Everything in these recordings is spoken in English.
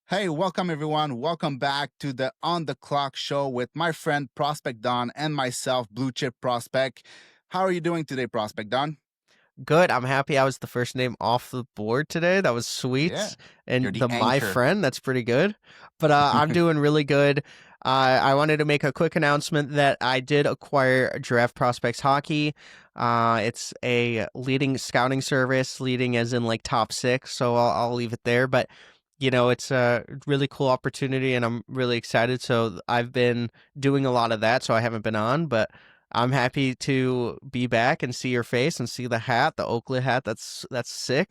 Hey, welcome everyone. Welcome back to the On the Clock show with my friend Prospect Don and myself, Blue Chip Prospect. How are you doing today, Prospect Don? Good. I'm happy I was the first name off the board today. That was Yeah, sweet. you're And the the my anchor. friend, that's pretty good. But I'm doing really good. I wanted to make a quick announcement that I did acquire Draft Prospects Hockey. It's a leading scouting service, leading as in like top six. So I'll leave it there. But it's a really cool opportunity, and I'm really excited. So I've been doing a lot of that, so I haven't been on, but I'm happy to be back and see your face and see the hat, the Oakley hat. That's sick.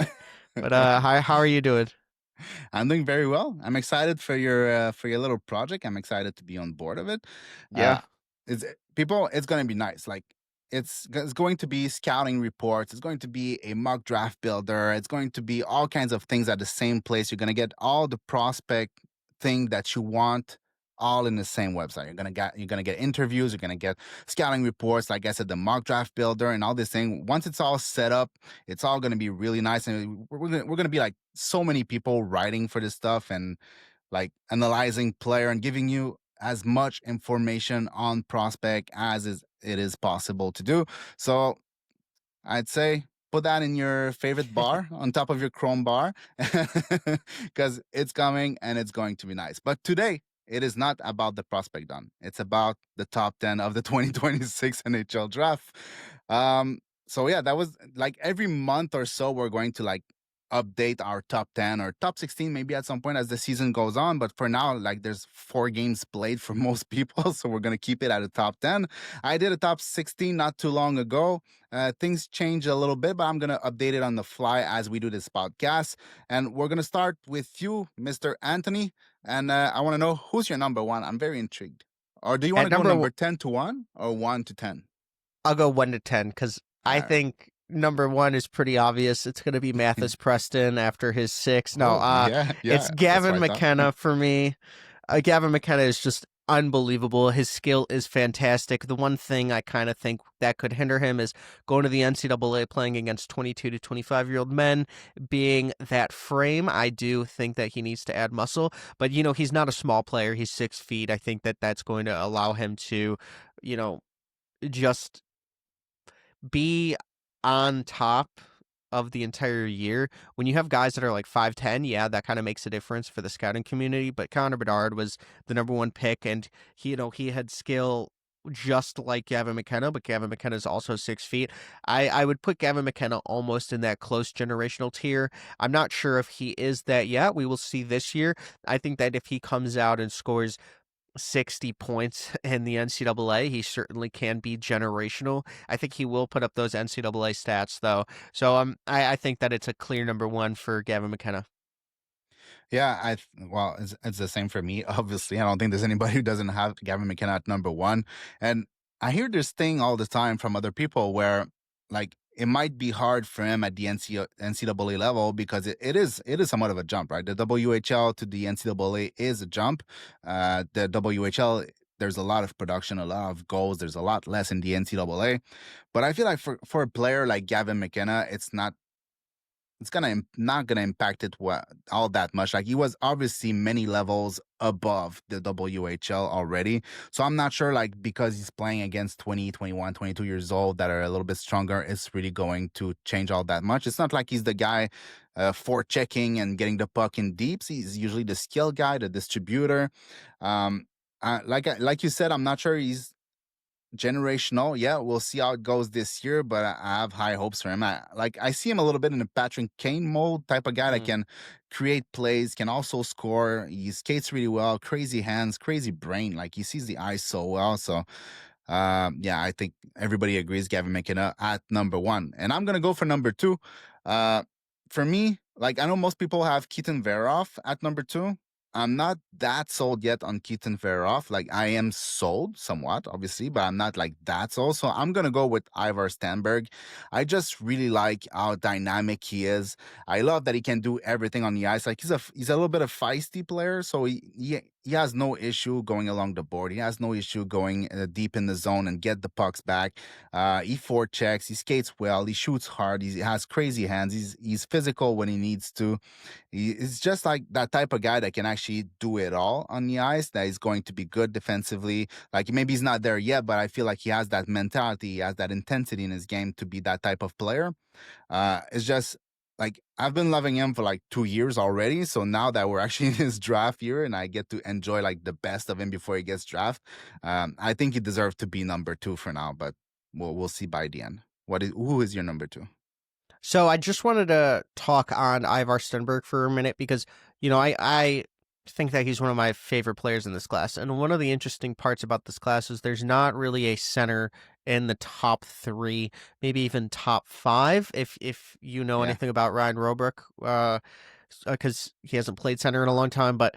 But how are you doing? I'm doing very well. I'm excited for your little project. I'm excited to be on board of it. Yeah. Uh, it's going to be nice. Like it's going to be scouting reports. It's going to be a mock draft builder. It's going to be all kinds of things at the same place. You're going to get all the prospect thing that you want all in the same website. You're gonna get interviews. You're gonna get scouting reports. Like I said, the mock draft builder and all this thing. Once it's all set up, it's all going to be really nice, and we're gonna be like so many people writing for this stuff and like analyzing player and giving you as much information on prospect as it is possible to do. So I'd say put that in your favorite bar on top of your Chrome bar because it's coming and it's going to be nice. But today, it is not about the prospect done. It's about the top 10 of the 2026 NHL draft. So yeah, that was like every month or so, we're going to like update our top 10 or top 16 maybe at some point as the season goes on. But for now, like there's 4 games played for most people. So we're going to keep it at the top 10. I did a top 16 not too long ago. Things change a little bit, but I'm going to update it on the fly as we do this podcast. And we're going to start with you, Mr. Anthony. And I want to know who's your number one. I'm very intrigued. Or do you want At to go number, number 10 to 1 or 1 to 10? I'll go 1 to 10 because I All think number one is pretty obvious. It's going to be right. Mathis Preston after his six. No, Oh, yeah, it's yeah. That's Gavin what I thought. McKenna for me. Gavin McKenna is just unbelievable. His skill is fantastic. The one thing I kind of think that could hinder him is going to the NCAA playing against 22 to 25-year-old men, being that frame. I do think that he needs to add muscle, but he's not a small player. He's 6 feet. I think that that's going to allow him to, you know, just be on top of the entire year. When you have guys that are like 5'10", yeah, that kind of makes a difference for the scouting community. But Connor Bedard was the number one pick, and he had skill just like Gavin McKenna, but Gavin McKenna is also 6 feet. I would put Gavin McKenna almost in that close generational tier. I'm not sure if he is that yet. We will see this year. I think that if he comes out and scores 60 points in the NCAA, he certainly can be generational. I think he will put up those NCAA stats, though. So I think that it's a clear number one for Gavin McKenna. Yeah, well, it's the same for me. Obviously, I don't think there's anybody who doesn't have Gavin McKenna at number one. And I hear this thing all the time from other people where, like, it might be hard for him at the NCAA level because it is somewhat of a jump, right? The WHL to the NCAA is a jump. The WHL, there's a lot of production, a lot of goals. There's a lot less in the NCAA. But I feel like for a player like Gavin McKenna, not gonna impact it all that much. Like he was obviously many levels above the WHL already. So I'm not sure like because he's playing against 20, 21, 22 years old that are a little bit stronger, it's really going to change all that much. It's not like he's the guy for checking and getting the puck in deeps. He's usually the skill guy, the distributor. Like you said, I'm not sure he's generational. Yeah, we'll see how it goes this year, but I have high hopes for him. I see him a little bit in a Patrick Kane mold type of guy that Mm. can create plays, can also score. He skates really well, crazy hands, crazy brain. Like he sees the ice so well. So yeah, I think everybody agrees Gavin McKenna at number one. And I'm gonna go for number two. Uh for me, like I know most people have Keaton Veroff at number two. I'm not that sold yet on Keaton Veroff. Like I am sold somewhat, obviously, but I'm not like that sold. So I'm gonna go with Ivar Stanberg. I just really like how dynamic he is. I love that he can do everything on the ice. Like he's a little bit of feisty player, so he has no issue going along the board. He has no issue going deep in the zone and get the pucks back. He forechecks. He skates well. He shoots hard. He has crazy hands. He's physical when he needs to. He's just like that type of guy that can actually actually do it all on the ice, that he's going to be good defensively. Like maybe he's not there yet, but I feel like he has that mentality, he has that intensity in his game to be that type of player. It's just like I've been loving him for like 2 years already. So now that we're actually in his draft year and I get to enjoy like the best of him before he gets drafted, I think he deserves to be number two for now. But we'll see by the end. Who is your number two? So I just wanted to talk on Ivar Stenberg for a minute because, I think that he's one of my favorite players in this class. And one of the interesting parts about this class is there's not really a center in the top three, maybe even top five, if you know Yeah. anything about Ryan Robrook, because he hasn't played center in a long time. But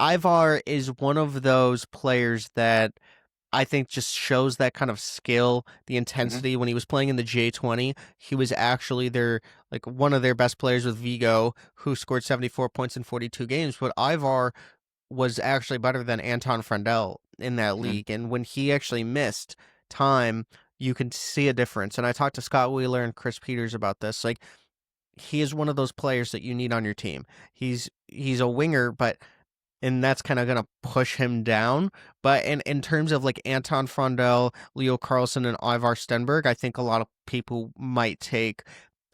Ivar is one of those players that I think just shows that kind of skill, the Hmm. intensity. When he was playing in the J20, he was actually one of their best players with Vigo, who scored 74 points in 42 games. But Ivar was actually better than Anton Frandel in that Hmm. league. And when he actually missed time, you can see a difference. And I talked to Scott Wheeler and Chris Peters about this. Like, he is one of those players that you need on your team. He's a winger, but and that's kind of going to push him down. But in terms of like Anton Frondel, Leo Carlson, and Ivar Stenberg, I think a lot of people might take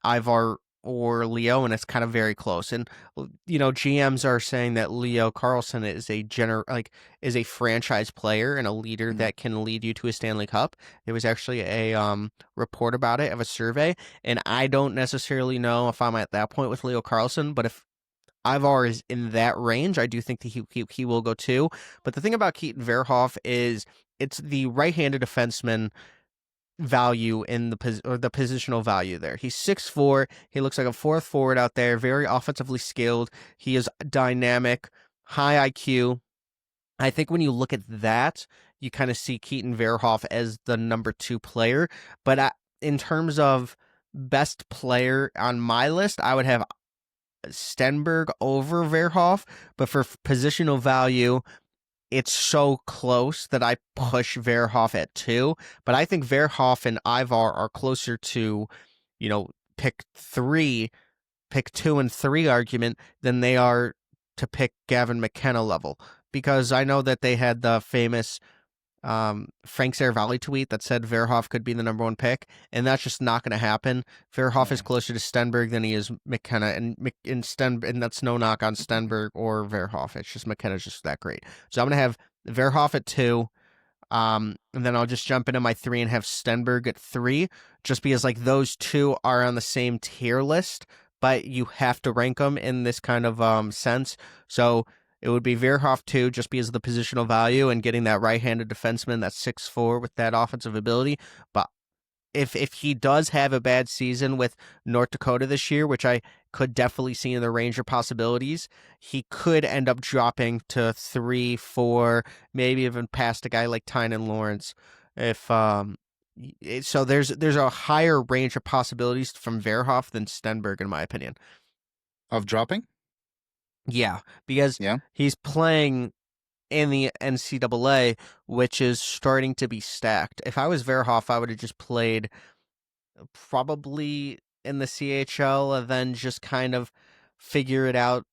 Ivar or Leo, and it's kind of very close. And GMs are saying that Leo Carlson is is a franchise player and a leader Hmm. that can lead you to a Stanley Cup. There was actually a report about it of a survey, and I don't necessarily know if I'm at that point with Leo Carlson, but if Ivar is in that range, I do think that he will go too. But the thing about Keaton Verhoff is it's the right-handed defenseman value in the positional value there. He's 6'4". He looks like a fourth forward out there, very offensively skilled. He is dynamic, high IQ. I think when you look at that, you kind of see Keaton Verhoff as the number two player. But in terms of best player on my list, I would have Stenberg over Verhoff, but for positional value, it's so close that I push Verhoff at two. But I think Verhoff and Ivar are closer to, you know, pick three, pick two and three argument than they are to pick Gavin McKenna level. Because I know that they had the famous Frank Saravalli tweet that said Verhoff could be the number one pick, and that's just not going to happen. Verhoff is Yeah. closer to Stenberg than he is McKenna, and that's no knock on Stenberg or Verhoff. It's just McKenna's just that great. So I'm going to have Verhoff at two, and then I'll just jump into my three and have Stenberg at three, just because like those two are on the same tier list, but you have to rank them in this kind of sense. So it would be Verhoff two, just because of the positional value and getting that right-handed defenseman that's 6'4" with that offensive ability. But if he does have a bad season with North Dakota this year, which I could definitely see in the range of possibilities, he could end up dropping to 3, 4, maybe even past a guy like Tynan Lawrence. If so, there's a higher range of possibilities from Verhoff than Stenberg, in my opinion. Of dropping? Yeah, because Yeah. he's playing in the NCAA, which is starting to be stacked. If I was Verhoff, I would have just played probably in the CHL and then just kind of figure it out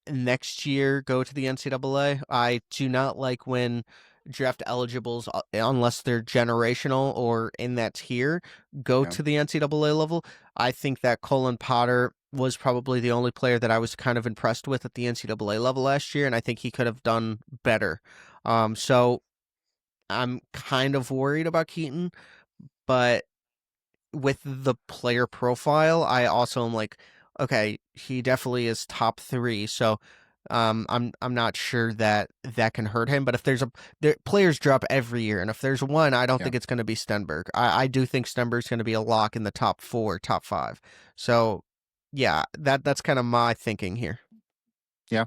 next year, go to the NCAA. I do not like when draft eligibles, unless they're generational or in that tier, go Yeah. to the NCAA level. I think that Colin Potter was probably the only player that I was kind of impressed with at the NCAA level last year, and I think he could have done better. So I'm kind of worried about Keaton, but with the player profile, I also am like, okay, he definitely is top three. So, I'm not sure that that can hurt him. But if players drop every year, and if there's one, I don't Yeah. think it's going to be Stenberg. I do think Stenberg's going to be a lock in the top four, top five. So, yeah, that's kind of my thinking here. Yeah.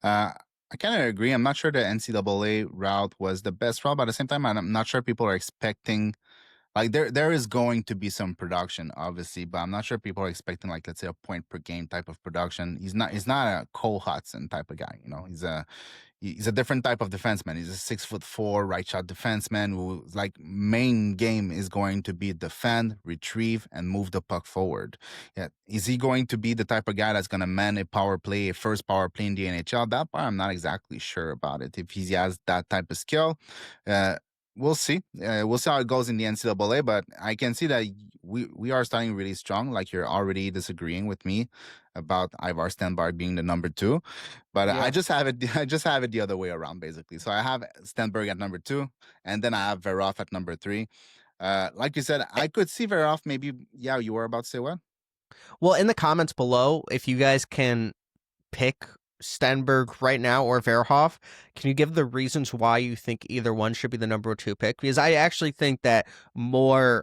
I kind of agree. I'm not sure the NCAA route was the best route, but at the same time, I'm not sure people are expecting Like there is going to be some production, obviously, but I'm not sure people are expecting like let's say a point per game type of production. He's not a Cole Hudson type of guy, you know. He's a different type of defenseman. He's a 6'4" right shot defenseman whose like main game is going to be defend, retrieve, and move the puck forward. Yeah. Is he going to be the type of guy that's gonna man a power play, a first power play in the NHL? That part I'm not exactly sure about it. If he has that type of skill. Uh We'll see. We'll see how it goes in the NCAA, but I can see that we are starting really strong. Like you're already disagreeing with me about Ivar Stenberg being the number two, but I Yeah. just have it. I just have it the other way around, basically. So I have Stenberg at number two, and then I have Verhoff at number three. Like you said, I could see Verhoff maybe. Yeah, you were about to say what? Well, in the comments below, if you guys can pick Stenberg right now or Verhoff, can you give the reasons why you think either one should be the number two pick? Because I actually think that more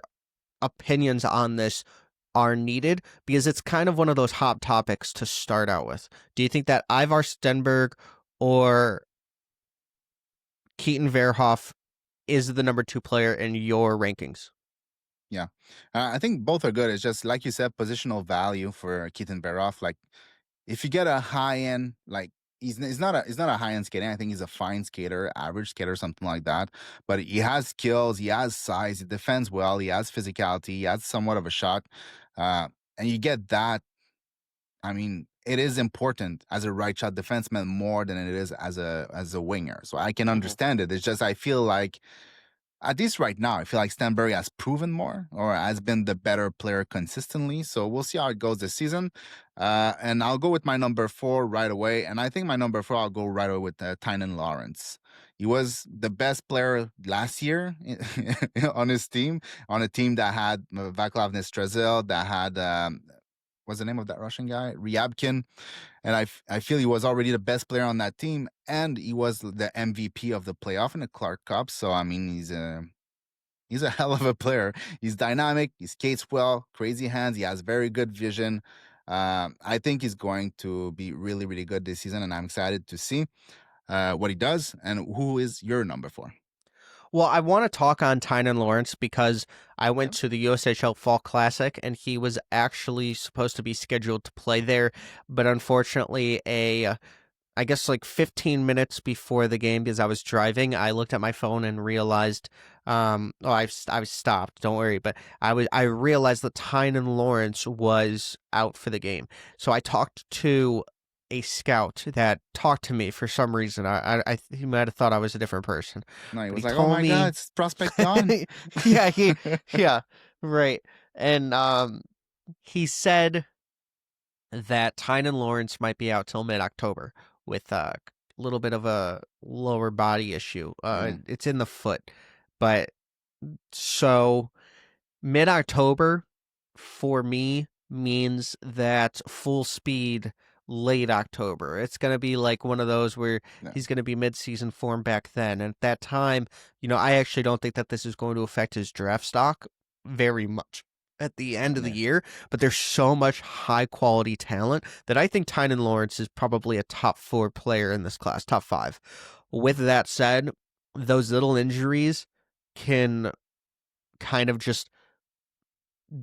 opinions on this are needed because it's kind of one of those hot topics to start out with. Do you think that Ivar Stenberg or Keaton Verhoff is the number two player in your rankings? Yeah, I think both are good. It's just like you said, positional value for Keaton Verhoff. Like if you get a high end, like he's not a high end skater. I think he's a fine skater, average skater, something like that. But he has skills, he has size, he defends well, he has physicality, he has somewhat of a shot, and you get that. I mean, it is important as a right shot defenseman more than it is as a winger. So I can Mm-hmm. understand it. It's just I feel like at least right now, I feel like Stenberg has proven more or has been the better player consistently. So we'll see how it goes this season. And I'll go with my number four right away. And I think my number four, I'll go right away with Tynan Lawrence. He was the best player last year on his team, on a team that had Vaclav Nestrazel, that had, what's the name of that Russian guy? Ryabkin. And I feel he was already the best player on that team, and he was the MVP of the playoff in the Clark Cup. So I mean, he's a hell of a player. He's dynamic. He skates well, crazy hands. He has very good vision. I think he's going to be really, really good this season, and I'm excited to see what he does. And who is your number four? Well, I want to talk on Tynan Lawrence because I went Yep. to the USHL Fall Classic and he was actually supposed to be scheduled to play there, but unfortunately, I guess like 15 minutes before the game, because I was driving, I looked at my phone and realized, I was stopped. Don't worry, but I realized that Tynan Lawrence was out for the game, so I talked to a scout that talked to me for some reason. He might have thought I was a different person, No, he but he was like, "Oh told my God, me, it's prospect gone." yeah, yeah, right, and he said that Tynan Lawrence might be out till mid-October with a little bit of a lower body issue. Mm, It's in the foot, but so mid-October for me means that full speed late October. It's going to be like one of those where yeah, he's going to be mid-season form back then. And at that time, I actually don't think that this is going to affect his draft stock very much at the end of the yeah, year, but there's so much high quality talent that I think Tynan Lawrence is probably a top 4 player in this class, top 5. With that said, those little injuries can kind of just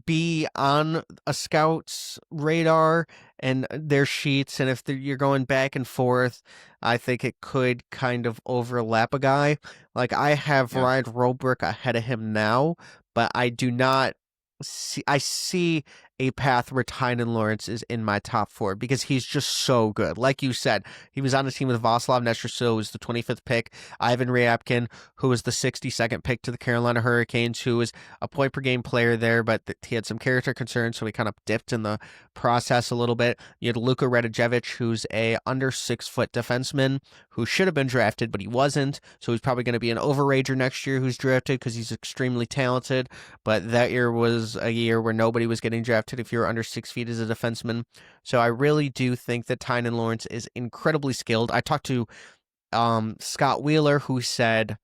be on a scout's radar and their sheets, and if you're going back and forth, I think it could kind of overlap a guy. Like I have yeah. Ryan Robrick ahead of him now, but I do not see. I see a path where Tynan Lawrence is in my top 4 because he's just so good. Like you said, he was on a team with Vaslav Nestrasil, who was the 25th pick, Ivan Ryabkin, who was the 62nd pick to the Carolina Hurricanes, who was a point per game player there, but he had some character concerns, so he kind of dipped in the process a little bit. You had Luka Radicevic, who's a under 6 foot defenseman who should have been drafted, but he wasn't, so he's probably going to be an overager next year who's drafted because he's extremely talented, but that year was a year where nobody was getting drafted if you're under 6 feet as a defenseman. So I really do think that Tynan Lawrence is incredibly skilled. I talked to Scott Wheeler, who said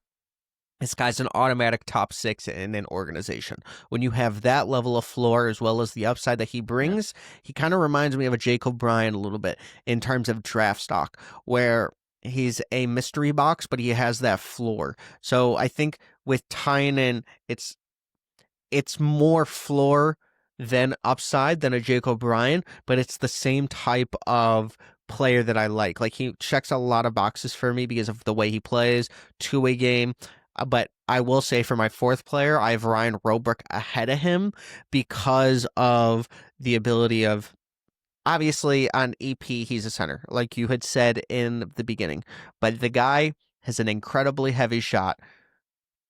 this guy's an automatic top 6 in an organization. When you have that level of floor as well as the upside that he Yeah. brings, he kind of reminds me of a Jacob Bryan a little bit in terms of draft stock, where he's a mystery box, but he has that floor. So I think with Tynan, it's it's more floor than upside than a Jake O'Brien, but it's the same type of player that I like. Like he checks a lot of boxes for me because of the way he plays, two-way game. But I will say for my fourth player, I have Ryan Robrick ahead of him because of the ability of obviously on EP he's a center, like you had said in the beginning. But the guy has an incredibly heavy shot.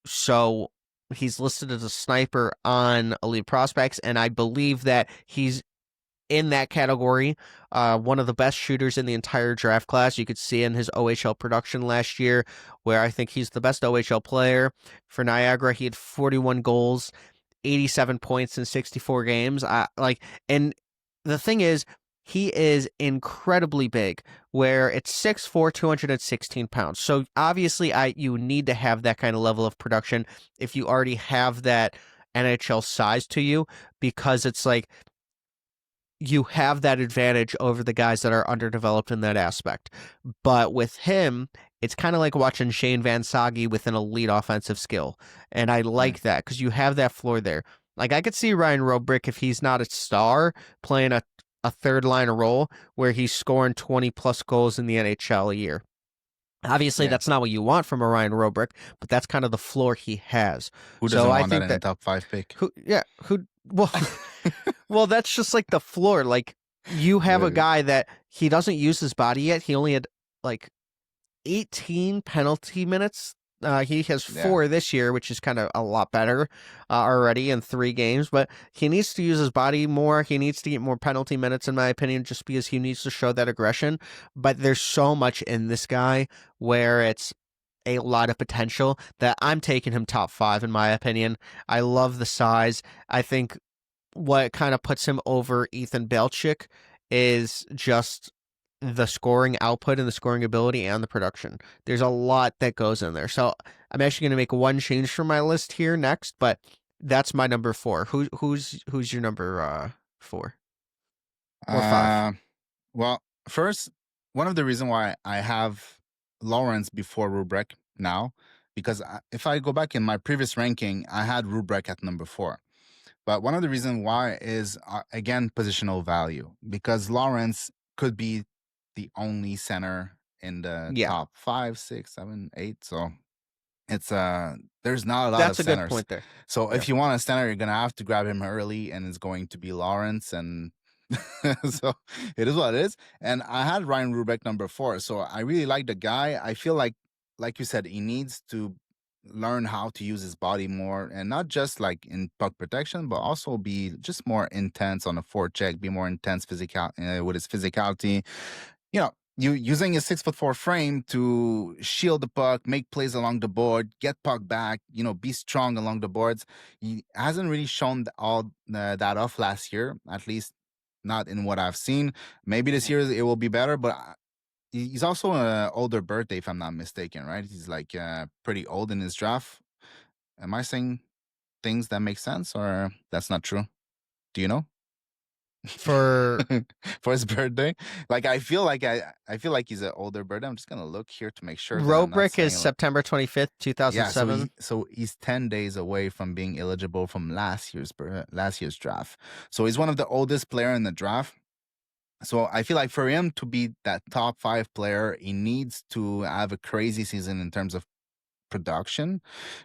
So he's listed as a sniper on Elite Prospects, and I believe that he's in that category. One of the best shooters in the entire draft class. You could see in his OHL production last year, where I think he's the best OHL player. For Niagara, he had 41 goals, 87 points in 64 games. And the thing is, he is incredibly big, where it's 6'4", 216 pounds. So obviously, you need to have that kind of level of production if you already have that NHL size to you, because it's like you have that advantage over the guys that are underdeveloped in that aspect. But with him, it's kind of like watching Shane Van Sage with an elite offensive skill. And I Mm. like that because you have that floor there. Like I could see Ryan Robrick, if he's not a star, playing a third line role where he's scoring 20 plus goals in the NHL a year. Obviously, Yeah. that's not what you want from a Ryan Robrick, but that's kind of the floor he has. Who So doesn't I want that think in the that top 5 pick? well, well, that's just like the floor. Like you have a Uh, guy that he doesn't use his body yet. He only had like 18 penalty minutes. He has yeah. 4 this year, which is kind of a lot better already in 3 games. But he needs to use his body more. He needs to get more penalty minutes, in my opinion, just because he needs to show that aggression. But there's so much in this guy where it's a lot of potential that I'm taking him top 5, in my opinion. I love the size. I think what kind of puts him over Ethan Belchik is just the scoring output and the scoring ability and the production. There's a lot that goes in there. So I'm actually going to make one change for my list here next, but that's my number 4. Who's your number 4 or 5? Uh, well, first, one of the reasons why I have Lawrence before Rubrek now, because if I go back in my previous ranking, I had Rubrek at number 4. But one of the reasons why is, again, positional value, because Lawrence could be the only center in the Yeah, top 5, 6, 7, 8. So it's there's not a lot of that's a good centers. point there. So Yeah. if you want a center, you're gonna have to grab him early, and it's going to be Lawrence. And so it is what it is. And I had Ryan Rubeck number 4, so I really like the guy. I feel like you said, he needs to learn how to use his body more, and not just like in puck protection, but also be just more intense on the forecheck, be more intense with his physicality. You using a 6'4" frame to shield the puck, make plays along the board, get puck back, be strong along the boards. He hasn't really shown that off last year, at least not in what I've seen. Maybe this Mhm. year it will be better, but he's also an older birthday, if I'm not mistaken, right? He's like pretty old in his draft. Am I saying things that make sense, or that's not true? Do you know? For For his birthday. Like I feel like he's an older birthday. I'm just gonna look here to make sure that I'm not Robrick is saying like, September 25th, yeah. So 2007. he's 10 days away from being eligible from last year's draft. So he's one of the oldest player in the draft. So I feel like for him to be that top 5 player, he needs to have a crazy season in terms of production,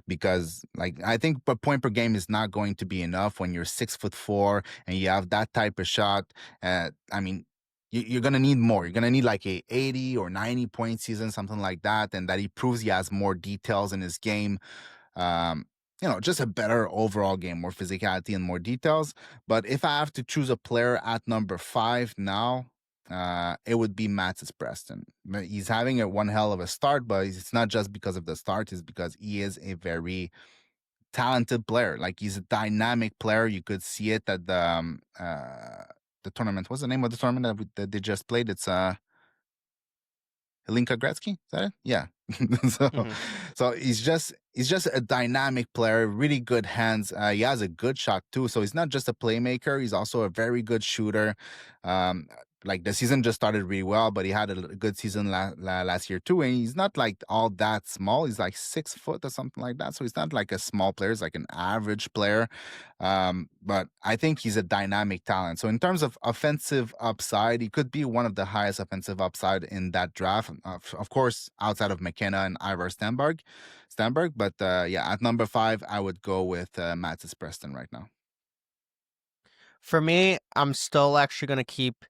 because like I think point per game is not going to be enough when you're 6'4" and you have that type of shot. I mean, you're gonna need more. You're gonna need like a 80 or 90 point season, something like that, and that he proves he has more details in his game. Um, just a better overall game, more physicality and more details. But if I have to choose a player at number 5 now, it would be Mattis Preston. He's having a one hell of a start, but it's not just because of the start; it's because he is a very talented player. Like, he's a dynamic player. You could see it at the tournament. What's the name of the tournament that they just played? It's Helinka Gretzky, is that it? Yeah. so Mhm. so he's just a dynamic player, really good hands. He has a good shot too. So he's not just a playmaker, he's also a very good shooter. Um like the season just started really well, but he had a good season last year too. And he's not like all that small. He's like 6 foot or something like that. So he's not like a small player. He's like an average player. But I think he's a dynamic talent. So in terms of offensive upside, he could be one of the highest offensive upside in that draft. Of course, outside of McKenna and Ivar Stenberg. But yeah, at number 5, I would go with Mattis Preston right now. For me, I'm still actually going to keep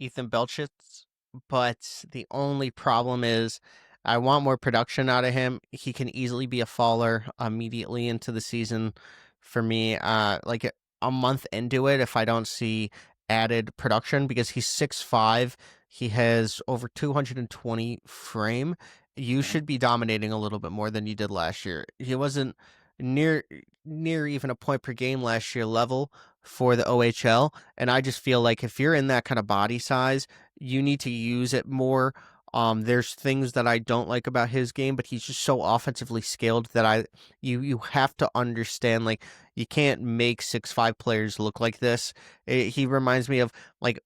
Ethan Belchitz, but the only problem is I want more production out of him. He can easily be a faller immediately into the season for me. Like a month into it, if I don't see added production, because he's 6'5", he has over 220 frame. You Yeah, should be dominating a little bit more than you did last year. He wasn't near even a point per game last year level for the OHL. And I just feel like if you're in that kind of body size, you need to use it more. There's things that I don't like about his game, but he's just so offensively skilled that you have to understand, like, you can't make 6'5" players look like this. He reminds me of, like,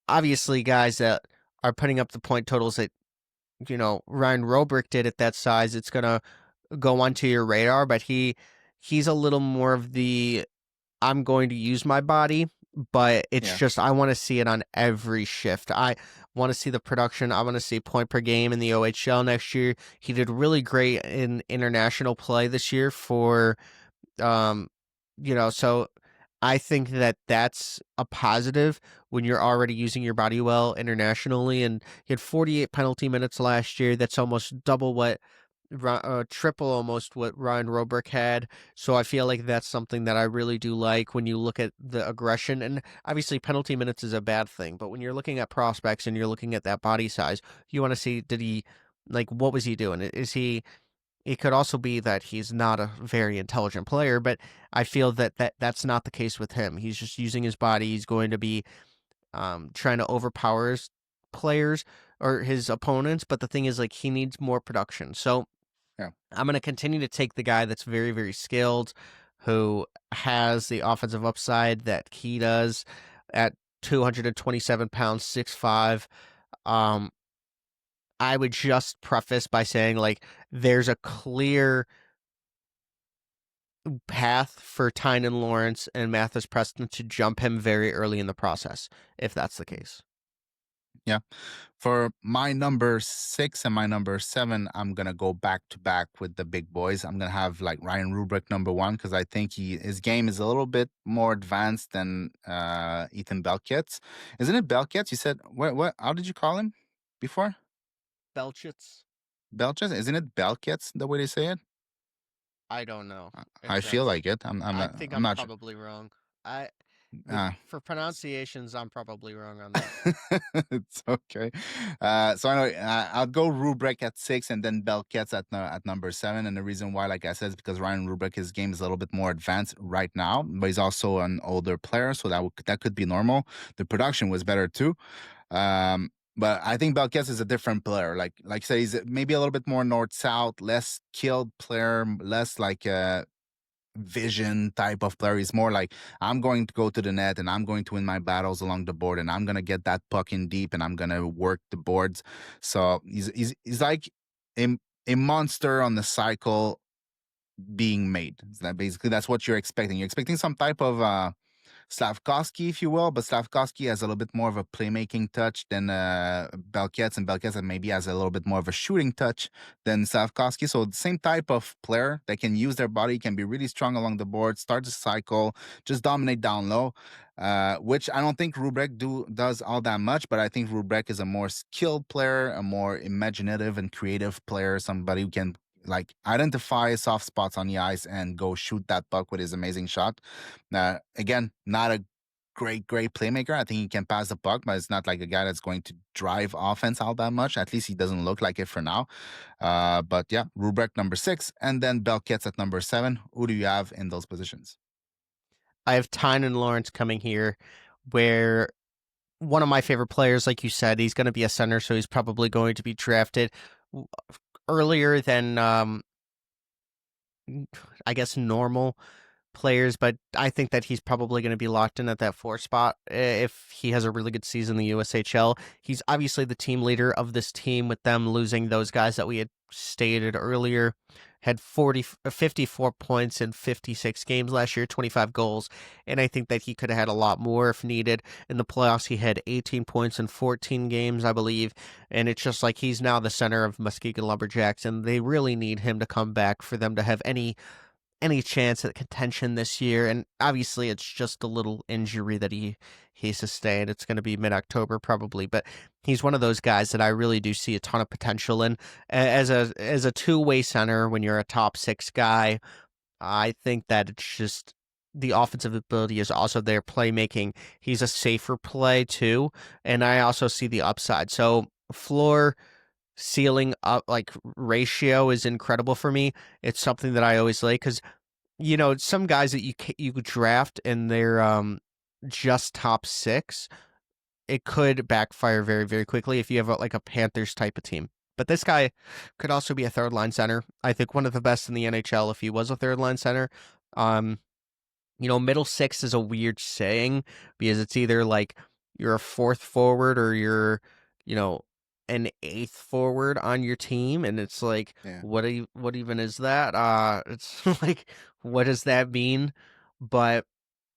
obviously guys that are putting up the point totals that Ryan Robrick did at that size. It's gonna go onto your radar, but he's a little more of the I'm going to use my body, but it's yeah, just I want to see it on every shift. I want to see the production. I want to see point per game in the OHL next year. He did really great in international play this year for um so I think that that's a positive when you're already using your body well internationally. And he had 48 penalty minutes last year. That's almost double triple almost what Ryan Robrick had. So I feel like that's something that I really do like when you look at the aggression. And obviously, penalty minutes is a bad thing, but when you're looking at prospects and you're looking at that body size, you want to see, what was he doing? Is he? It could also be that he's not a very intelligent player, but I feel that's not the case with him. He's just using his body. He's going to be trying to overpower his players or his opponents. But the thing is, like, he needs more production. So yeah. I'm going to continue to take the guy that's very, very skilled, who has the offensive upside that he does at 227 pounds, 6'5". Um, I would just preface by saying, like, there's a clear path for Tynan Lawrence and Mathis Preston to jump him very early in the process, if that's the case. Yeah. For my number 6 and my number 7, I'm gonna go back to back with the big boys. I'm gonna have like Ryan Rubrick number 1 because I think his game is a little bit more advanced than Ethan Belkets. Isn't it Belkets? You said what? How did you call him before? Belchitz? Belches? Isn't it Belkets the way they say it? I don't know if I feel that's. like it. I'm I not. think I'm I'm not sure. probably wrong. I Uh, for pronunciations, I'm probably wrong on that. it's okay. So anyway, I'll go Rubrick at 6 and then Belkets at number 7. And the reason why, like I said, is because Ryan Rubrick, his game is a little bit more advanced right now, but he's also an older player, so that could be normal. The production was better too. Um, but I think Belkets is a different player. Like I said, he's maybe a little bit more north south, less skilled player, less like vision type of player. He's more like, I'm going to go to the net and I'm going to win my battles along the board and I'm going to get that puck in deep and I'm going to work the boards. So he's like a, a monster on the cycle being made. Basically that's what you're expecting. You're expecting some type of Slavkovsky, if you will, but Slavkovsky has a little bit more of a playmaking touch than Belkets, and Belkets maybe has a little bit more of a shooting touch than Slavkovsky. So the same type of player that can use their body, can be really strong along the board, start the cycle, just dominate down low. Which I don't think Rubrek does all that much, but I think Rubrek is a more skilled player, a more imaginative and creative player, somebody who can like identify soft spots on the ice and go shoot that puck with his amazing shot. Again, not a great playmaker. I think he can pass the puck, but it's not like a guy that's going to drive offense all that much. At least he doesn't look like it for now. But yeah, Rubrek number 6, and then Belkets at number 7. Who do you have in those positions? I have Tynan Lawrence coming here, where one of my favorite players, like you said, he's going to be a center, so he's probably going to be drafted earlier than I guess normal. players, but I think that he's probably going to be locked in at that four spot if he has a really good season in the USHL. He's obviously the team leader of this team with them losing those guys that we had stated earlier. Had 54 points in 56 games last year, 25 goals, and I think that he could have had a lot more if needed. In the playoffs, he had 18 points in 14 games, I believe, and it's just like he's now the center of Muskegon Lumberjacks, and they really need him to come back for them to have any chance at contention this year. And obviously, it's just a little injury that he sustained. It's going to be mid-October probably, but he's one of those guys that I really do see a ton of potential in as a two-way center. When you're a top six guy, I think that it's just the offensive ability is also there. Playmaking, he's a safer play too, and I also see the upside. So floor ceiling up like ratio is incredible for me. It's something that I always like because some guys that you could draft and they're just top six, it could backfire very very quickly if you have like a Panthers type of team. But this guy could also be a third line center. I think one of the best in the NHL if he was a third line center. Um, Middle six is a weird saying because it's either like you're a fourth forward or you're, you know, an eighth forward on your team, and it's like, Yeah. what even is that? It's like, what does that mean? But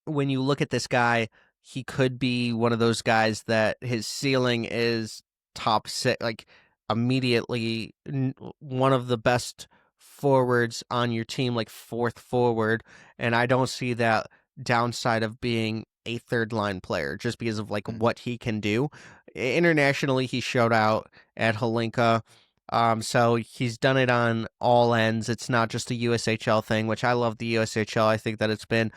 when you look at this guy, he could be one of those guys that his ceiling is top six, like immediately one of the best forwards on your team, like fourth forward. And I don't see that downside of being a third line player just because of like Mm. what he can do. Internationally, he showed out at Holinka. So he's done it on all ends. It's not just a USHL thing, which I love the USHL. I think that it's been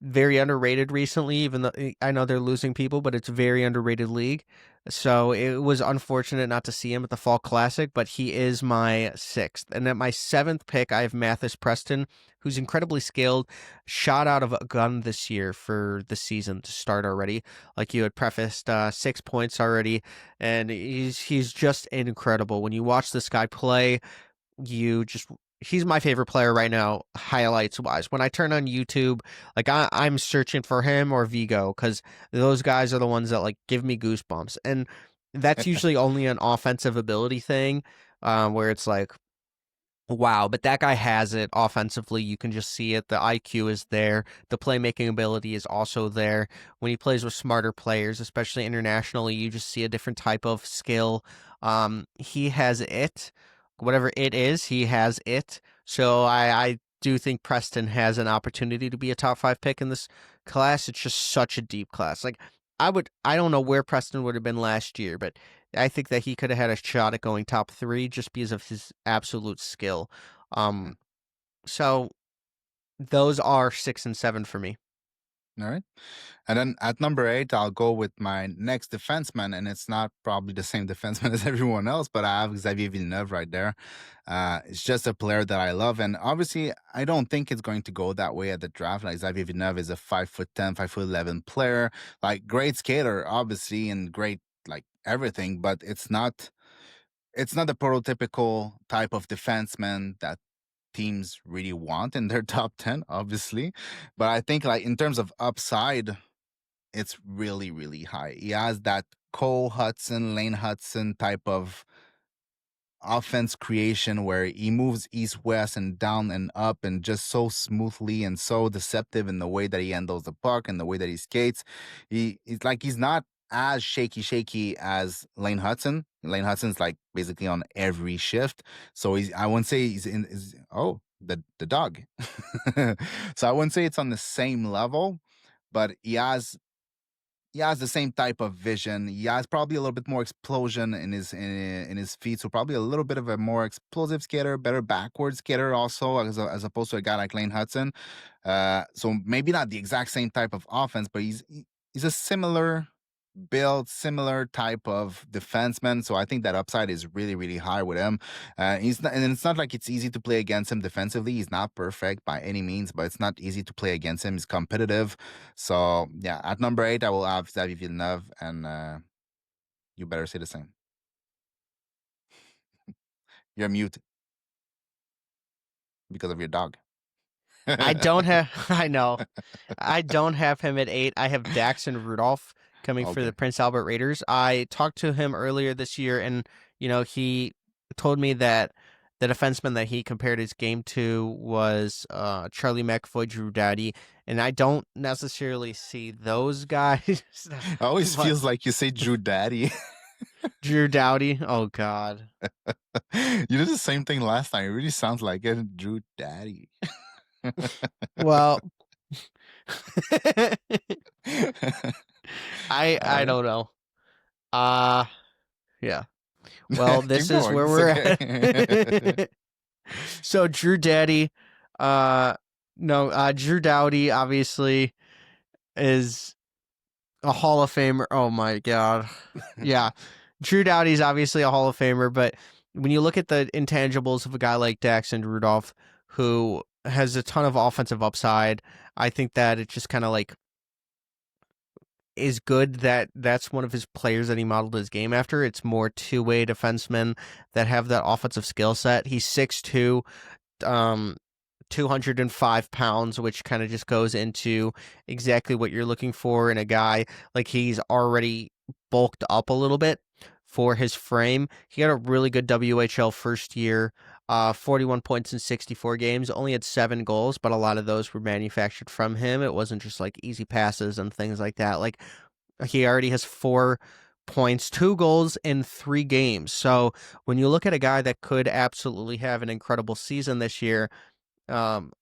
very underrated recently, even though I know they're losing people, but it's a very underrated league. So it was unfortunate not to see him at the Fall Classic, but he is my sixth. And at my seventh pick, I have Mathis Preston, who's incredibly skilled, shot out of a gun this year for the season to start already. Like you had prefaced, 6 points already, and he's just incredible. When you watch this guy play, you just he's my favorite player right now, highlights wise. When I turn on YouTube, like I'm searching for him or Vigo because those guys are the ones that like give me goosebumps, and that's usually only an offensive ability thing, where it's like, wow, but that guy has it offensively. You can just see it. The IQ is there. The playmaking ability is also there. When he plays with smarter players, especially internationally, you just see a different type of skill. He has it. Whatever it is, he has it. So I do think Preston has an opportunity to be a top five pick in this class. It's just such a deep class. Like I don't know where Preston would have been last year, but I think that he could have had a shot at going top three just because of his absolute skill. Mhm. Um, so those are 6 and 7 for me. All right. And then at number 8, I'll go with my next defenseman, and it's not probably the same defenseman as everyone else, but I have Xavier Villeneuve right there. It's just a player that I love, and obviously, I don't think it's going to go that way at the draft. Like Xavier Villeneuve is a 5'10", 5'11" player, like great skater, obviously, and great like everything, but it's not the prototypical type of defenseman that teams really want in their top 10, obviously. But I think like in terms of upside, it's really, really high. He has that Cole Hudson, Lane Hudson type of offense creation where he moves east west and down and up and just so smoothly and so deceptive in the way that he handles the puck and the way that he skates. He's not as shaky as Lane Hudson. Lane Hudson's like basically on every shift. So I wouldn't say he's in is oh the dog. So I wouldn't say it's on the same level, but he has the same type of vision. He has probably a little bit more explosion in his feet, so probably a little bit of a more explosive skater, better backwards skater also, as opposed to a guy like Lane Hudson. So maybe not the exact same type of offense, but he's a similar build, similar type of defenseman. So I think that upside is really, really high with him. He's not, and it's not like it's easy to play against him defensively. He's not perfect by any means, but it's not easy to play against him. He's competitive. So yeah, at number 8, I will have Xavier Villeneuve, and you better say the same. You're mute because of your dog. I don't have. I know. I don't have him at 8. I have Daxon Rudolph coming for Okay. the Prince Albert Raiders. I talked to him earlier this year, and he told me that the defenseman that he compared his game to was Charlie McAvoy, Drew Doughty, and I don't necessarily see those guys. It always But feels like you say Drew Daddy. Drew Doughty, oh God. You did the same thing last time. It really sounds like it, Drew Daddy. Well, All I right. don't know. Uh yeah. Well, Keep this is going. where It's we're okay. at. So Drew Daddy, no, Drew Doughty obviously is a Hall of Famer. Oh my God. Yeah. Drew Doughty's obviously a Hall of Famer, but when you look at the intangibles of a guy like Daxon Rudolph, who has a ton of offensive upside, I think that it just kind of like is good that that's one of his players that he modeled his game after. It's more two-way defensemen that have that offensive skill set. He's 6'2", um, 205 pounds, which kind of just goes into exactly what you're looking for in a guy. Like, he's already bulked up a little bit for his frame. He had a really good WHL first year, 41 points in 64 games, only had 7 goals, but a lot of those were manufactured from him. It wasn't just like easy passes and things like that. Like, he already has 4 points, 2 goals in 3 games. So when you look at a guy that could absolutely have an incredible season this year,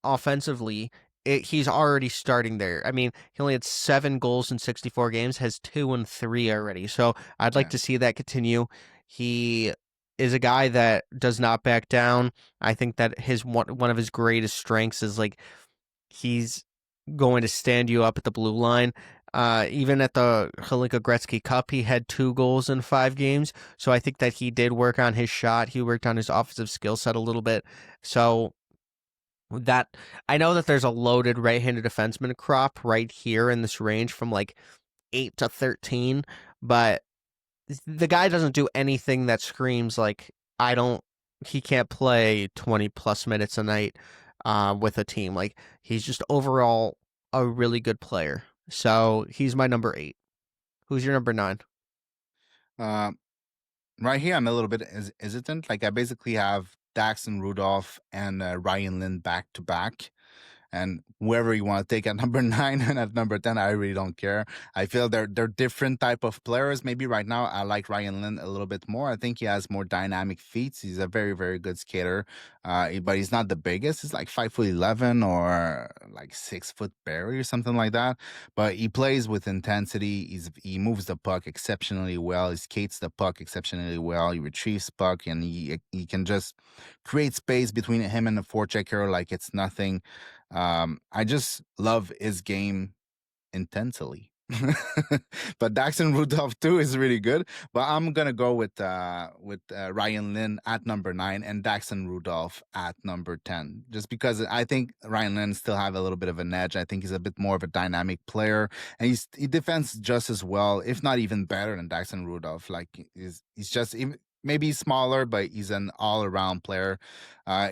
offensively, he's already starting there. I mean, he only had 7 goals in 64 games, has 2 and 3 already. So I'd like Yeah. to see that continue. He is a guy that does not back down. I think that his one of his greatest strengths is like he's going to stand you up at the blue line. Even at the Holinka Gretzky Cup, he had 2 goals in 5 games. So I think that he did work on his shot. He worked on his offensive skill set a little bit. So that I know that there's a loaded right-handed defenseman crop right here in this range from like 8 to 13, but the guy doesn't do anything that screams like I don't he can't play 20 plus minutes a night with a team. Like, he's just overall a really good player. So he's my number 8. Who's your number 9? Uh, right here, I'm a little bit hesitant. Like, I basically have Dax and Rudolph and Ryan Lynn back to back. And whoever you want to take at number 9 and at number 10, I really don't care. I feel they're different type of players. Maybe right now I like Ryan Lynn a little bit more. I think he has more dynamic feats. He's a very, very good skater. But he's not the biggest. He's like 5'11" or like 6 foot Barry or something like that. But he plays with intensity. He moves the puck exceptionally well. He skates the puck exceptionally well. He retrieves puck, and he can just create space between him and the forechecker like it's nothing. I just love his game intensely. But Daxon Rudolph too is really good. But I'm gonna go with Ryan Lynn at number 9 and Daxon Rudolph at number 10, just because I think Ryan Lynn still have a little bit of an edge. I think he's a bit more of a dynamic player, and he defends just as well, if not even better than Daxon Rudolph. Like, he's just maybe smaller, but he's an all around player.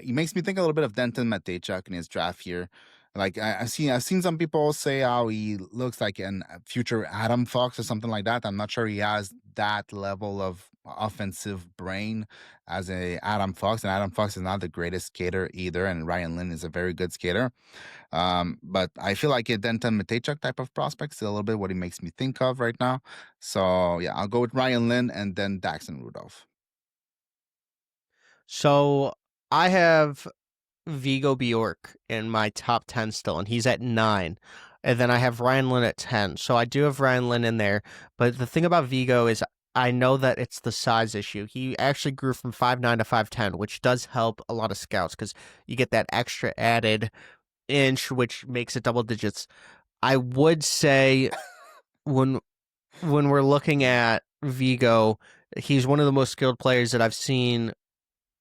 He makes me think a little bit of Denton Matejchuk in his draft here. Like, I've seen some people say how he looks like a future Adam Fox or something like that. I'm not sure he has that level of offensive brain as a Adam Fox, and Adam Fox is not the greatest skater either. And Ryan Lynn is a very good skater. But I feel like a Denton Matejchuk type of prospect is a little bit what he makes me think of right now. So yeah, I'll go with Ryan Lynn and then Daxon Rudolph. So I have Vigo Bjork in my top 10 still, and he's at 9. And then I have Ryan Lynn at 10. So I do have Ryan Lynn in there. But the thing about Vigo is I know that it's the size issue. He actually grew from 5'9" to 5'10", which does help a lot of scouts because you get that extra added inch, which makes it double digits. I would say when we're looking at Vigo, he's one of the most skilled players that I've seen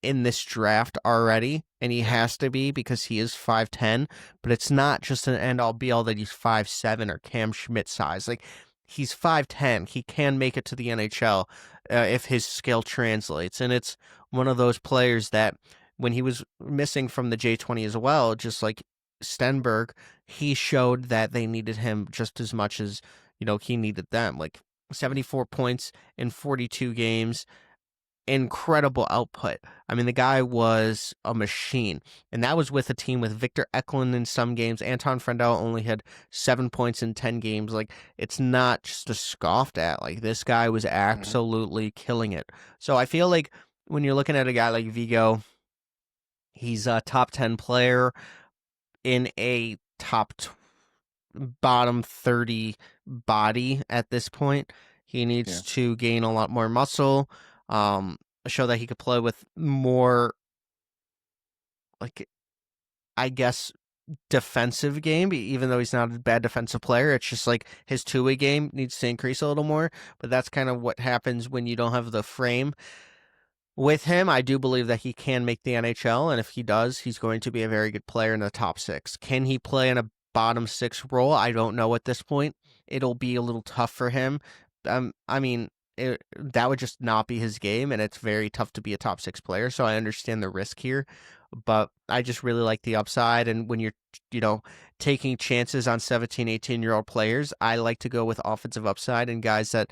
in this draft already, and he has to be because he is 5'10", but it's not just an end all be all that he's 5'7" or Cam Schmidt size. Like, he's 5'10". He can make it to the NHL if his skill translates. And it's one of those players that when he was missing from the J20 as well, just like Stenberg, he showed that they needed him just as much as, he needed them. Like 74 points in 42 games, incredible output. I mean, the guy was a machine, and that was with a team with Victor Eklund in some games. Anton Frendel only had 7 points in 10 games. Like, it's not just a scoffed at. Like, this guy was Mhm. absolutely killing it. So I feel like when you're looking at a guy like Vigo, he's a top 10 player in a bottom 30 body at this point. He needs Yeah. to gain a lot more muscle, um, show that he could play with more, like, I guess, defensive game, even though he's not a bad defensive player. It's just like his two-way game needs to increase a little more, but that's kind of what happens when you don't have the frame. With him, I do believe that he can make the NHL, and if he does, he's going to be a very good player in the top six. Can he play in a bottom six role? I don't know at this point. It'll be a little tough for him. I mean, that would just not be his game, and it's very tough to be a top six player. So I understand the risk here, but I just really like the upside. And when you're, you know, taking chances on 17, 18-year-old players, I like to go with offensive upside and guys that,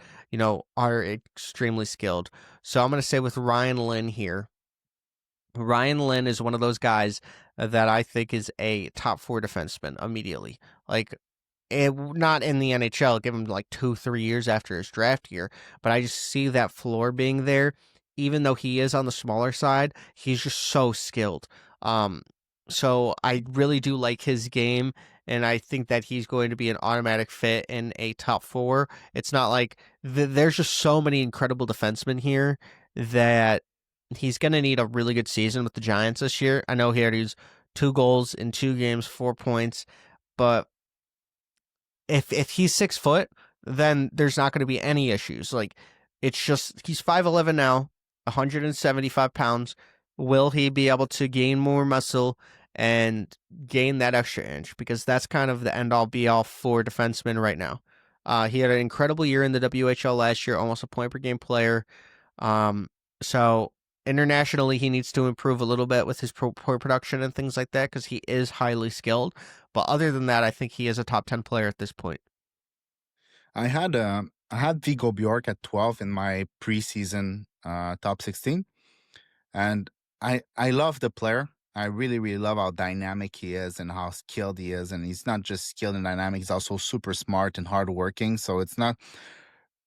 are extremely skilled. So I'm going to say with Ryan Lynn here. Ryan Lynn is one of those guys that I think is a top four defenseman immediately. Like, not in the NHL, give him like 2-3 years after his draft year, but I just see that floor being there. Even though he is on the smaller side, he's just so skilled. Um, so I really do like his game, and I think that he's going to be an automatic fit in a top four. It's not like there's just so many incredible defensemen here that he's going to need a really good season with the Giants this year. I know he had 2 goals in 2 games, 4 points, but if he's 6 foot, then there's not going to be any issues. Like, it's just he's 5'11" now, 175 pounds. Will he be able to gain more muscle and gain that extra inch? Because that's kind of the end all be all for defensemen right now. He had an incredible year in the WHL last year, almost a point per game player. Um, so internationally, he needs to improve a little bit with his point production and things like that because he is highly skilled. But other than that, I think he is a top 10 player at this point. I had Vigo Bjork at 12 in my preseason top 16, and I love the player. I really really love how dynamic he is and how skilled he is, and he's not just skilled and dynamic. He's also super smart and hardworking. So it's not.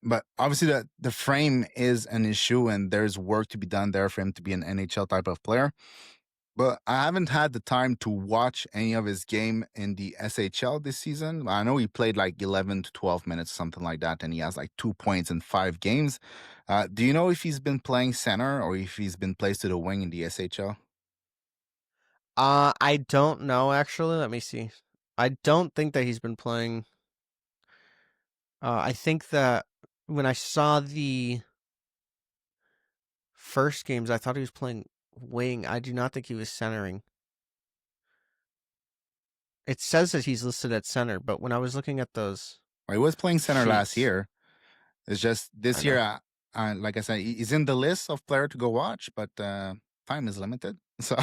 But obviously, the frame is an issue, and there's work to be done there for him to be an NHL type of player. But I haven't had the time to watch any of his game in the SHL this season. I know he played like 11 to 12 minutes, something like that, and he has like 2 points in 5 games. Do you know if he's been playing center or if he's been placed to the wing in the SHL? I don't know actually. Let me see. I don't think that he's been playing. I think that when I saw the first games, I thought he was playing wing. I do not think he was centering. It says that he's listed at center, but when I was looking at those Well, he was playing center last sheets, year. It's just I this year, know. like I said, he's in the list of player to go watch, but time is limited. So,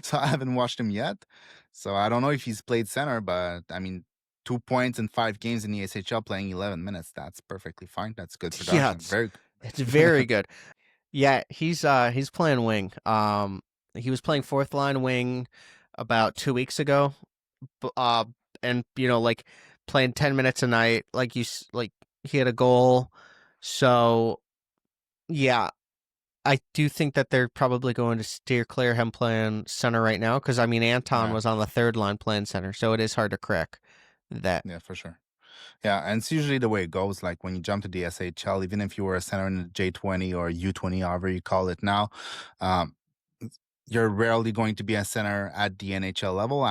so I haven't watched him yet. So I don't know if he's played center, but I mean, 2 points in 5 games in the SHL, playing 11 minutes. That's perfectly fine. That's good Yeah, production. Very it's good. very good. Yeah, he's playing wing. He was playing fourth line wing about 2 weeks ago. Uh, and like playing 10 minutes a night. Like like he had a goal. So yeah, I do think that they're probably going to steer clear him playing center right now because I mean Anton Yeah, was on the third line playing center, so it is hard to crack that. yeah, for sure. Yeah, and it's usually the way it goes. Like when you jump to the SHL, even if you were a center in the J20 or U20, however you call it now, um, you're rarely going to be a center at the NHL level.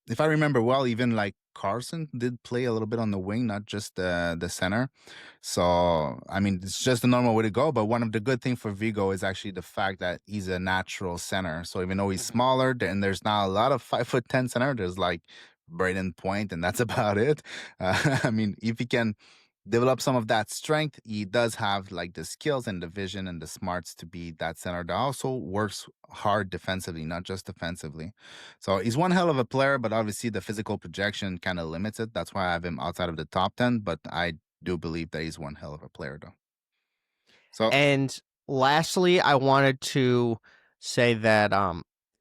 If I remember well, even like Carson did play a little bit on the wing, not just the center. So I mean, it's just the normal way to go. But one of the good things for Vigo is actually the fact that he's a natural center. So even though he's Mhm. smaller, and there's not a lot of 5'10" center, there's like Braden Point, and that's about it. I mean, if he can develop some of that strength. He does have like the skills and the vision and the smarts to be that center that also works hard defensively, not just defensively. So he's one hell of a player, but obviously the physical projection kind of limits it. That's why I have him outside of the top 10, but I do believe that he's one hell of a player though. So And lastly, I wanted to say that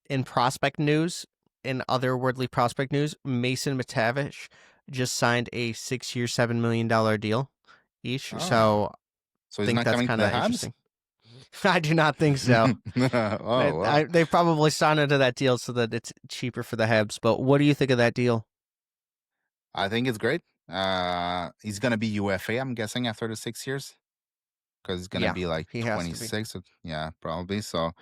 in prospect news, in otherworldly prospect news, Mason Matavish just signed a 6-year, $7 million deal each. ah, So so he's think not that's coming to kind the of Habs? interesting. I do not think so. Oh well. They probably signed into that deal so that it's cheaper for the Habs. But what do you think of that deal? I think it's great. He's gonna be UFA, I'm guessing, after the 6 years. Because it's gonna Yeah, be like he has to be. 26. Yeah, probably. So,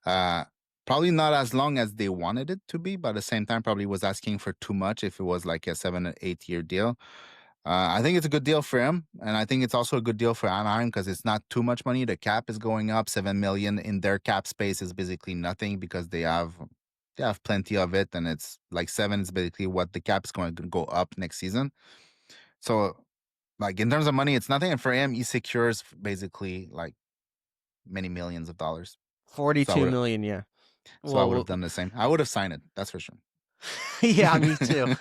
uh, probably not as long as they wanted it to be, but at the same time, probably was asking for too much if it was like a 7 or 8 year deal. I think it's a good deal for him, and I think it's also a good deal for Anaheim because it's not too much money. The cap is going up. 7 million in their cap space is basically nothing because they have plenty of it, and it's like seven is basically what the cap is going to go up next season. So, like in terms of money, it's nothing. And for him, he secures basically like many millions of dollars. So I 42 would million, yeah. so I would Well, have done the same. I would have signed it. That's for sure. yeah, me too.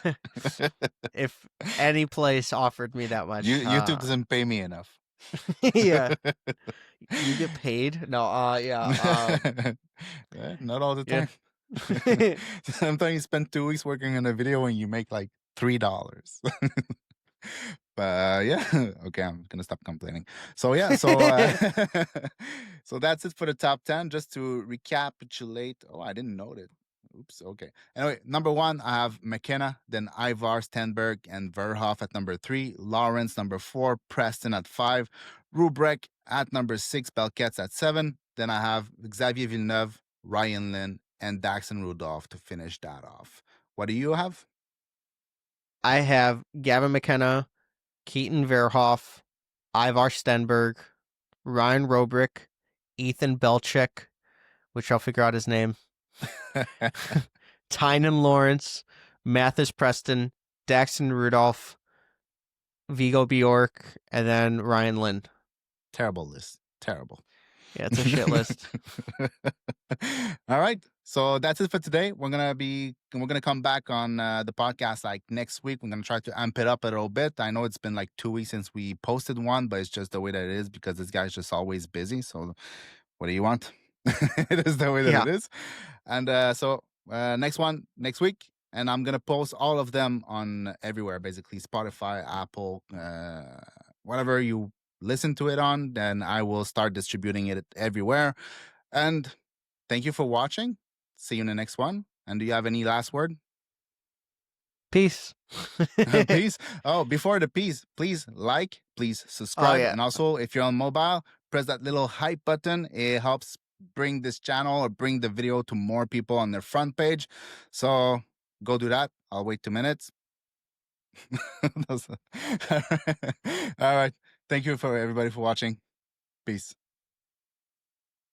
If any place offered me that much, YouTube doesn't pay me enough. yeah, you get paid. No, yeah, Not all the yeah. time. Sometimes you spend 2 weeks working on a video and you make like $3. But yeah, okay, I'm gonna stop complaining. So yeah, so that's it for the top 10. Just to recapitulate. Oh, I didn't note it. Oops. Okay. Anyway, number one, I have McKenna, then Ivar, Stenberg, and Verhoff at number 3. Lawrence number 4. Preston at 5. Rubrek at number 6. Belkets at 7. Then I have Xavier Villeneuve, Ryan Lynn, and Daxon Rudolph to finish that off. What do you have? I have Gavin McKenna, Keaton Verhoff, Ivar Stenberg, Ryan Robrick, Ethan Belchik, which I'll figure out his name, Tynan Lawrence, Mathis Preston, Daxon Rudolph, Vigo Bjork, and then Ryan Lynn. Terrible list. Terrible. Yeah, it's a shit list. All right. So that's it for today. We're gonna come back on the podcast like next week. We're gonna try to amp it up a little bit. I know it's been like 2 weeks since we posted one, but it's just the way that it is because this guy's just always busy. So what do you want? It is the way that Yeah. it is. And next one next week. And I'm gonna post all of them on everywhere, basically Spotify, Apple, whatever you listen to it on. Then I will start distributing it everywhere. And thank you for watching. See you in the next one. And do you have any last word? Peace. Peace. Oh, before the peace, please like, please subscribe. yeah. And also, if you're on mobile, press that little hype button. It helps bring this channel or bring the video to more people on their front page. So go do that. I'll wait 2 minutes. All right. Thank you for everybody for watching. Peace.